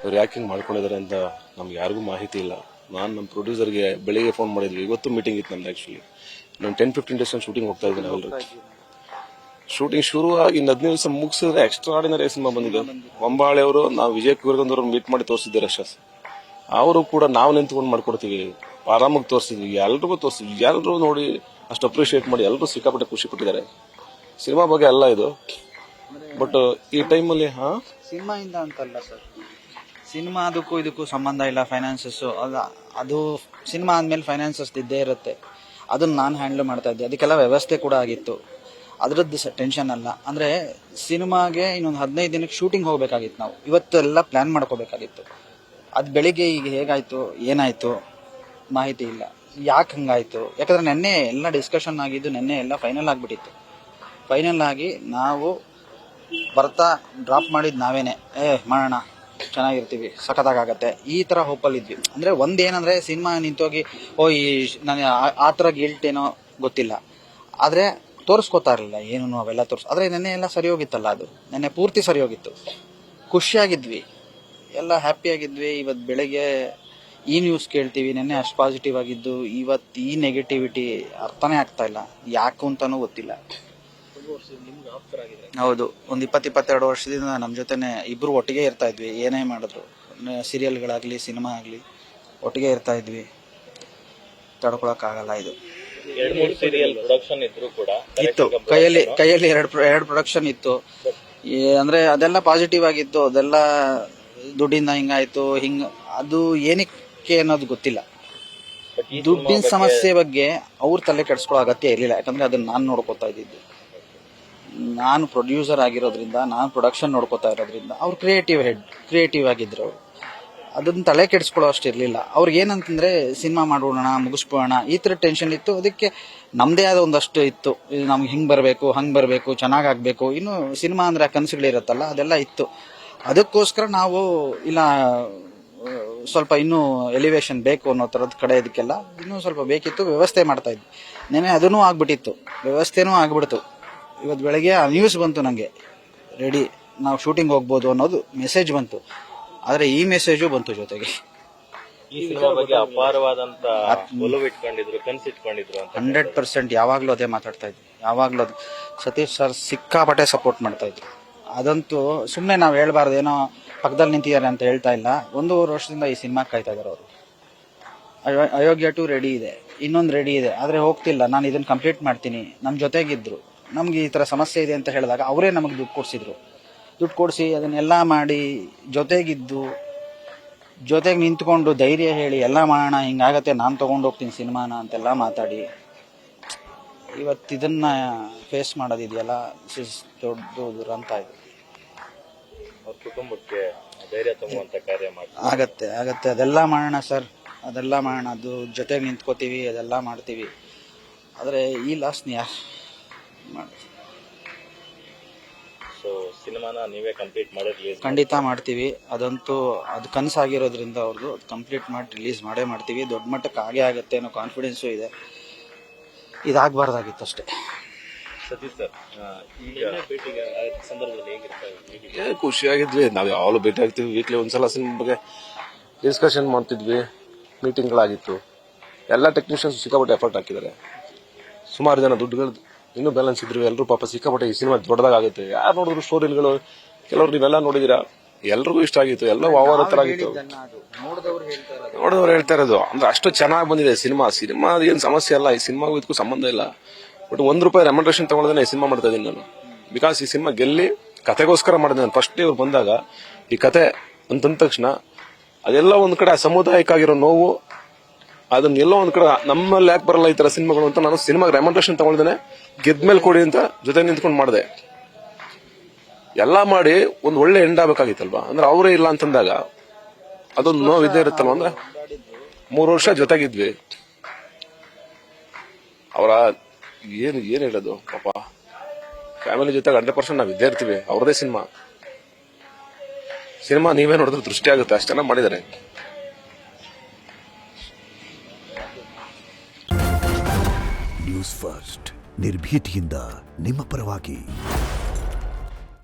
ಅವ್ರು ಯಾಕೆ ಹಿಂಗೆ ಮಾಡ್ಕೊಂಡಿದ್ದಾರೆ ಅಂತ ನಮ್ಗೆ ಯಾರಿಗೂ ಮಾಹಿತಿ ಇಲ್ಲ. ನಾನು ನಮ್ಮ ಪ್ರೊಡ್ಯೂಸರ್ಗೆ ಬೆಳಿಗ್ಗೆ ಫೋನ್ ಮಾಡಿದ್ವಿ, ಇವತ್ತು ಮೀಟಿಂಗ್ ಇತ್ತು ನಮ್ದು. ಆ್ಯಕ್ಚುಲಿ ನಾನು 10-15 ಡೇಸ್ ಶೂಟಿಂಗ್ ಹೋಗ್ತಾ ಇದ್ದೀನಿ. ಆಲ್ರೆಡಿ ಶೂಟಿಂಗ್ ಶುರು ಆಗಿ 15 ದಿವಸ ಮುಗಿಸಿದ್ರೆ ಎಕ್ಸ್ಟ್ರಾಡಿನರಿ ಸಿನಿಮಾ ಬಂದಿದೆ. ಹೊಂಬಾಳೆ ಅವರು ನಾವು ವಿಜಯ್ ಕುರ್ಗಂದವ್ರನ್ನ ಮೀಟ್ ಮಾಡಿ ತೋರಿಸಿದ್ದಾರೆ ಅಷ್ಟೇ. ಅವರು ಕೂಡ ನಾವು ನಿಂತ್ಕೊಂಡು ಮಾಡ್ಕೊಡ್ತೀವಿ, ಆರಾಮಾಗಿ ತೋರಿಸಿದ್ವಿ, ಎಲ್ರಿಗೂ ತೋರಿಸಿದ್ವಿ. ಎಲ್ಲರೂ ನೋಡಿ ಅಷ್ಟು ಅಪ್ರಿಷಿಯೇಟ್ ಮಾಡಿ ಎಲ್ಲರೂ ಸಿಕ್ಕಾಪಟ್ಟೆ ಖುಷಿ ಪಟ್ಟಿದ್ದಾರೆ. ಸಿನಿಮಾ ಬಗ್ಗೆ ಅಲ್ಲ ಇದು, ಬಟ್ ಈ ಟೈಮಲ್ಲಿ ಸಿನಿಮಾ ಇಂದ ಅಂತಲ್ಲ ಸರ್, ಸಿನಿಮಾ ಅದಕ್ಕೂ ಇದಕ್ಕೂ ಸಂಬಂಧ ಇಲ್ಲ. ಫೈನಾನ್ಸಸ್ ಅದು ಸಿನಿಮಾ ಆದ್ಮೇಲೆ ಫೈನಾನ್ಸಸ್ ಇದ್ದೇ ಇರುತ್ತೆ. ಅದನ್ನ ನಾನು ಹ್ಯಾಂಡಲ್ ಮಾಡ್ತಾ ಇದ್ದೆ. ಅದಕ್ಕೆಲ್ಲ ವ್ಯವಸ್ಥೆ ಕೂಡ ಆಗಿತ್ತು, ಅದ್ರದ್ದು ಟೆನ್ಷನ್ ಅಲ್ಲ. ಅಂದ್ರೆ ಸಿನಿಮಾಗೆ ಇನ್ನೊಂದು 15 ದಿನಕ್ಕೆ ಶೂಟಿಂಗ್ ಹೋಗ್ಬೇಕಾಗಿತ್ತು. ನಾವು ಇವತ್ತೆಲ್ಲ ಪ್ಲಾನ್ ಮಾಡ್ಕೋಬೇಕಾಗಿತ್ತು. ಅದು ಬೆಳಿಗ್ಗೆ ಈಗ ಹೇಗಾಯ್ತು ಏನಾಯ್ತು ಮಾಹಿತಿ ಇಲ್ಲ. ಯಾಕೆ ಹಂಗಾಯ್ತು? ಯಾಕಂದ್ರೆ ನೆನ್ನೆ ಎಲ್ಲ ಡಿಸ್ಕಷನ್ ಆಗಿದ್ದು, ನೆನ್ನೆ ಎಲ್ಲ ಫೈನಲ್ ಆಗಿಬಿಟ್ಟಿತ್ತು. ಫೈನಲ್ ಆಗಿ ನಾವು ಬರ್ತಾ ಡ್ರಾಪ್ ಮಾಡಿದ್ ನಾವೇನೆ, ಮಾಡೋಣ ಚೆನ್ನಾಗಿರ್ತೀವಿ, ಸಖತ್ತಾಗತ್ತೆ, ಈ ತರ ಹೋಪಲ್ಲಿ ಇದ್ವಿ. ಅಂದ್ರೆ ಒಂದೇನಂದ್ರೆ ಸಿನಿಮಾ ನಿಂತೋಗಿ ಈ ನನಗೆ ಆ ಥರ ಗಿಲ್ಟ್ ಏನೋ ಗೊತ್ತಿಲ್ಲ, ಆದ್ರೆ ತೋರಿಸ್ಕೋತಾ ಇರಲಿಲ್ಲ ಏನು ಅವೆಲ್ಲ ಆದ್ರೆ ನೆನ್ನೆ ಎಲ್ಲ ಸರಿ ಹೋಗಿತ್ತಲ್ಲ. ಅದು ನೆನ್ನೆ ಪೂರ್ತಿ ಸರಿ ಹೋಗಿತ್ತು, ಖುಷಿಯಾಗಿದ್ವಿ, ಎಲ್ಲ ಹ್ಯಾಪಿ ಆಗಿದ್ವಿ. ಇವತ್ತು ಬೆಳಗ್ಗೆ ಈ ನ್ಯೂಸ್ ಕೇಳ್ತೀವಿ, ನೆನ್ನೆ ಅಷ್ಟು ಪಾಸಿಟಿವ್ ಆಗಿದ್ದು, ಇವತ್ತು ಈ ನೆಗೆಟಿವಿಟಿ ಅರ್ಥನೇ ಆಗ್ತಾ ಇಲ್ಲ, ಯಾಕು ಅಂತಾನೂ ಗೊತ್ತಿಲ್ಲ. ಹೌದು, ಒಂದು 20-22 ವರ್ಷದಿಂದ ನಮ್ಮ ಜೊತೆನೆ ಇಬ್ರು ಒಟ್ಟಿಗೆ ಇರ್ತಾ ಇದ್ವಿ. ಏನೇ ಮಾಡಿದ್ರು, ಸೀರಿಯಲ್ಗಳಾಗ್ಲಿ ಸಿನಿಮಾ ಆಗಲಿ ಒಟ್ಟಿಗೆ ಇರ್ತಾ ಇದ್ವಿ. ತಡ್ಕೊಳಕ್ಕಾಗಲ್ಲ ಇದು. ಇತ್ತು ಕೈಯಲ್ಲಿ ಎರಡು ಪ್ರೊಡಕ್ಷನ್ ಇತ್ತು. ಅಂದ್ರೆ ಅದೆಲ್ಲ ಪಾಸಿಟಿವ್ ಆಗಿತ್ತು. ಅದೆಲ್ಲ ದುಡ್ಡಿಂದ ಹಿಂಗಾಯ್ತು ಅದು ಏನಕ್ಕೆ ಅನ್ನೋದು ಗೊತ್ತಿಲ್ಲ. ದುಡ್ಡಿನ ಸಮಸ್ಯೆ ಬಗ್ಗೆ ಅವ್ರ ತಲೆ ಕೆಡಿಸ್ಕೊಳ್ಳೋ ಅಗತ್ಯ ಇರಲಿಲ್ಲ. ಯಾಕಂದ್ರೆ ಅದನ್ನ ನಾನು ನೋಡ್ಕೋತಾ ಇದ್ದಿದ್ದು, ನಾನು ಪ್ರೊಡ್ಯೂಸರ್ ಆಗಿರೋದ್ರಿಂದ, ನಾನು ಪ್ರೊಡಕ್ಷನ್ ನೋಡ್ಕೋತಾ ಇರೋದ್ರಿಂದ. ಅವ್ರು ಕ್ರಿಯೇಟಿವ್ ಆಗಿದ್ರು, ಅದನ್ನ ತಲೆ ಕೆಡಿಸ್ಕೊಳ್ಳೋ ಅಷ್ಟು ಇರಲಿಲ್ಲ. ಅವ್ರಿಗೆ ಏನಂತಂದ್ರೆ ಸಿನಿಮಾ ಮಾಡೋಣ, ಮುಗಿಸ್ಬೋಣ, ಈ ಥರ ಟೆನ್ಷನ್ ಇತ್ತು. ಅದಕ್ಕೆ ನಮ್ದೇ ಆದ ಒಂದಷ್ಟು ಇತ್ತು, ನಮ್ಗೆ ಹಿಂಗೆ ಬರಬೇಕು, ಹಂಗೆ ಬರಬೇಕು, ಚೆನ್ನಾಗಾಗಬೇಕು. ಇನ್ನು ಸಿನಿಮಾ ಅಂದ್ರೆ ಕನಸುಗಳಿರುತ್ತಲ್ಲ, ಅದೆಲ್ಲ ಇತ್ತು. ಅದಕ್ಕೋಸ್ಕರ ನಾವು ಇಲ್ಲ ಸ್ವಲ್ಪ ಇನ್ನೂ ಎಲಿವೇಶನ್ ಬೇಕು ಅನ್ನೋ ಥರದ ಕಡೆ ಇದಕ್ಕೆಲ್ಲ ಇನ್ನೂ ಸ್ವಲ್ಪ ಬೇಕಿತ್ತು, ವ್ಯವಸ್ಥೆ ಮಾಡ್ತಾ ಇದ್ವಿ. ನೆನೆ ಅದನ್ನೂ ಆಗ್ಬಿಟ್ಟಿತ್ತು, ವ್ಯವಸ್ಥೆನೂ ಆಗ್ಬಿಡ್ತು. ಇವತ್ತು ಬೆಳಗ್ಗೆ ಆ ನ್ಯೂಸ್ ಬಂತು ನನಗೆ, ರೆಡಿ ನಾವು ಶೂಟಿಂಗ್ ಹೋಗ್ಬೋದು ಅನ್ನೋದು ಮೆಸೇಜ್ ಬಂತು. ಆದರೆ ಈ ಮೆಸೇಜು ಬಂತು ಜೊತೆಗೆ. 100% ಯಾವಾಗಲೂ ಅದೇ ಮಾತಾಡ್ತಾ ಇದ್ವಿ. ಯಾವಾಗಲೂ ಅದು ಸತೀಶ್ ಸರ್ ಸಿಕ್ಕಾಪಟ್ಟೆ ಸಪೋರ್ಟ್ ಮಾಡ್ತಾ ಇದ್ರು. ಅದಂತೂ ಸುಮ್ಮನೆ ನಾವು ಹೇಳ್ಬಾರ್ದು, ಏನೋ ಪಕ್ಕದಲ್ಲಿ ನಿಂತಿದ್ದಾರೆ ಅಂತ ಹೇಳ್ತಾ ಇಲ್ಲ. 1.5 ವರ್ಷದಿಂದ ಈ ಸಿನಿಮಾ ಕಾಯ್ತಾ ಇದ್ದಾರೆ ಅವರು. ಅಯೋಗ್ಯ 2 ರೆಡಿ ಇದೆ, ಇನ್ನೊಂದು ರೆಡಿ ಇದೆ, ಆದರೆ ಹೋಗ್ತಿಲ್ಲ. ನಾನು ಇದನ್ನು ಕಂಪ್ಲೀಟ್ ಮಾಡ್ತೀನಿ. ನಮ್ಮ ಜೊತೆಗಿದ್ರು, ನಮ್ಗೆ ಈ ಥರ ಸಮಸ್ಯೆ ಇದೆ ಅಂತ ಹೇಳಿದಾಗ ಅವರೇ ನಮಗೆ ದುಡ್ಡು ಕೊಡಿಸಿದ್ರು. ದುಡ್ಡು ಕೊಡಿಸಿ ಅದನ್ನೆಲ್ಲ ಮಾಡಿ ಜೊತೆಗಿದ್ದು, ಜೊತೆಗೆ ನಿಂತ್ಕೊಂಡು ಧೈರ್ಯ ಹೇಳಿ ಎಲ್ಲ ಮಾಡೋಣ, ಹಿಂಗಾಗತ್ತೆ, ನಾನು ತೊಗೊಂಡು ಹೋಗ್ತೀನಿ ಸಿನಿಮಾನ ಅಂತೆಲ್ಲ ಮಾತಾಡಿ ಇವತ್ತು ಇದನ್ನ ಫೇಸ್ ಮಾಡೋದಿದೆಯಲ್ಲ, ದೊಡ್ಡ ದುರಂತ ಇದು. ಅವ್ರ ಕುಟುಂಬಕ್ಕೆ ಧೈರ್ಯ ತುಂಬುವಂತ ಕಾರ್ಯ ಆಗತ್ತೆ. ಅದೆಲ್ಲ ಮಾಡೋಣ ಸರ್, ಅದೆಲ್ಲ ಮಾಡೋಣ, ಅದು ಜೊತೆಗೆ ನಿಂತ್ಕೋತೀವಿ, ಅದೆಲ್ಲ ಮಾಡ್ತೀವಿ. ಆದರೆ ಈ ಲಾಸ್ನ ಯಾರು ಮಾಡ್ತೀವಿ? ಸೊ ಸಿನಿಮಾನ ನೀವೇ ಕಂಪ್ಲೀಟ್ ಮಾಡಿ ಖಂಡಿತ ಮಾಡ್ತೀವಿ. ಅದಂತೂ ಅದು ಕನಸಾಗಿರೋದ್ರಿಂದ ಅವ್ರದ್ದು ಕಂಪ್ಲೀಟ್ ಮಾಡಿ ರಿಲೀಸ್ ಮಾಡೇ ಮಾಡ್ತೀವಿ. ದೊಡ್ಡ ಮಟ್ಟಕ್ಕೆ ಆಗತ್ತೆ ಅನ್ನೋ ಕಾನ್ಫಿಡೆನ್ಸು ಇದೆ. ಇದಾಗಬಾರ್ದಾಗಿತ್ತು ಅಷ್ಟೇ. ಸತೀಶ್ ಸರ್, ಈಗ ಭೇಟಿಗೆ ಸಂದರ್ಭದಲ್ಲಿ ಹೇಗಿರ್ತಾರೆ? ಖುಷಿಯಾಗಿದ್ವಿ. ನಾವು ಯಾವಾಗಲೂ ಭೇಟಿ ಆಗ್ತೀವಿ. ವೀಕ್ಲಿ ಒಂದ್ಸಲ ಸಿನಿಮಾ ಬಗ್ಗೆ ಡಿಸ್ಕಷನ್ ಮಾಡ್ತಿದ್ವಿ, ಮೀಟಿಂಗ್ಗಳಾಗಿತ್ತು. ಎಲ್ಲ ಟೆಕ್ನಿಷಿಯನ್ಸ್ ಸಿಕ್ಕಾಪಟ್ಟೆ ಎಫರ್ಟ್ ಹಾಕಿದ್ದಾರೆ. ಸುಮಾರು ಜನ ದುಡ್ಡುಗಳು ಇನ್ನೂ ಬ್ಯಾಲೆನ್ಸ್ ಇದ್ರು. ಎಲ್ಲರೂ ಪಾಪ ಸಿಕ್ಕಾಪಟ್ಟೆ ಈ ಸಿನಿಮಾ ದೊಡ್ಡದಾಗುತ್ತೆ. ಯಾರು ನೋಡಿದ್ರು ಸ್ಟೋರಿಗಳು, ಕೆಲವರು ನೀವೆಲ್ಲ ನೋಡಿದಿರಾ, ಎಲ್ರಿಗೂ ಇಷ್ಟ ಆಗಿತ್ತು. ಎಲ್ಲ ವಾವರ ತರ ಆಗಿತ್ತು. ನೋಡಿದವ್ರು ಹೇಳ್ತಾ ಇರೋದು ಅಂದ್ರೆ ಅಷ್ಟು ಚೆನ್ನಾಗಿ ಬಂದಿದೆ ಸಿನಿಮಾ. ಏನ್ ಸಮಸ್ಯೆ ಅಲ್ಲ, ಈ ಸಿನಿಮಾಗೂ ಇದಕ್ಕೂ ಸಂಬಂಧ ಇಲ್ಲ. ಬಟ್ ₹1 ರೆಮ್ಯುನರೇಷನ್ ತಗೊಳ್ಳೋದೇ ಈ ಸಿನಿಮಾ ಮಾಡ್ತಾ ಇದ್ದೀನಿ ನಾನು. ಬಿಕಾಸ್ ಈ ಸಿನಿಮಾ ಗೆಲ್ಲಿ ಕತೆಗೋಸ್ಕರ ಮಾಡಿದೆ ನಾನು. ಫಸ್ಟ್ ಇವ್ರು ಬಂದಾಗ ಈ ಕತೆ ಅಂತಂದ ತಕ್ಷಣ ಅದೆಲ್ಲ ಒಂದ್ ಕಡೆ ಸಮುದಾಯಕ್ಕಾಗಿರೋ ನೋವು, ಅದನ್ನ ಎಲ್ಲೋ ಒಂದ್ ಕಡೆ ನಮ್ಮಲ್ಲಿ ಯಾಕೆ ಬರಲ್ಲ ಈ ತರ ಸಿನಿಮಾಗಳು ಅಂತ ನಾನು ಸಿನಿಮಾಗೆ ರೆಮ್ಯುನರೇಷನ್ ತಗೊಳ್ದೇನೆ ಗೆದ್ಮೇಲೆ ಕೊಡಿ ಅಂತ ಜೊತೆ ನಿಂತ್ಕೊಂಡು ಮಾಡಿದೆ. ಎಲ್ಲ ಮಾಡಿ ಒಂದ್ ಒಳ್ಳೆ ಎಂಡ್ ಆಗ್ಬೇಕಾಗಿತ್ತಲ್ವಾ. ಅಂದ್ರೆ ಅವರೇ ಇಲ್ಲ ಅಂತಂದಾಗ ಅದೊಂದು ನೋವು ಇದ್ದೇ ಇರುತ್ತಲ್ವ. ಅಂದ್ರೆ 3 ವರ್ಷ ಜೊತೆಗಿದ್ವಿ. ಅವರ ಏನ್ ಹೇಳೋದು, ಪಾಪ ಫ್ಯಾಮಿಲಿ ಜೊತೆಗೆ 100% ನಾವು ಇದ್ದೇ ಇರ್ತೀವಿ. ಅವ್ರದೇ ಸಿನಿಮಾ ನೀವೇ ನೋಡಿದ್ರೆ ದೃಷ್ಟಿ ಆಗುತ್ತೆ, ಅಷ್ಟು ಚೆನ್ನಾಗಿ ಮಾಡಿದ್ದಾರೆ. ನ್ಯೂಸ್ ಫಸ್ಟ್, ನಿರ್ಭೀತಿಯಿಂದ ನಿಮ್ಮ ಪರವಾಗಿ.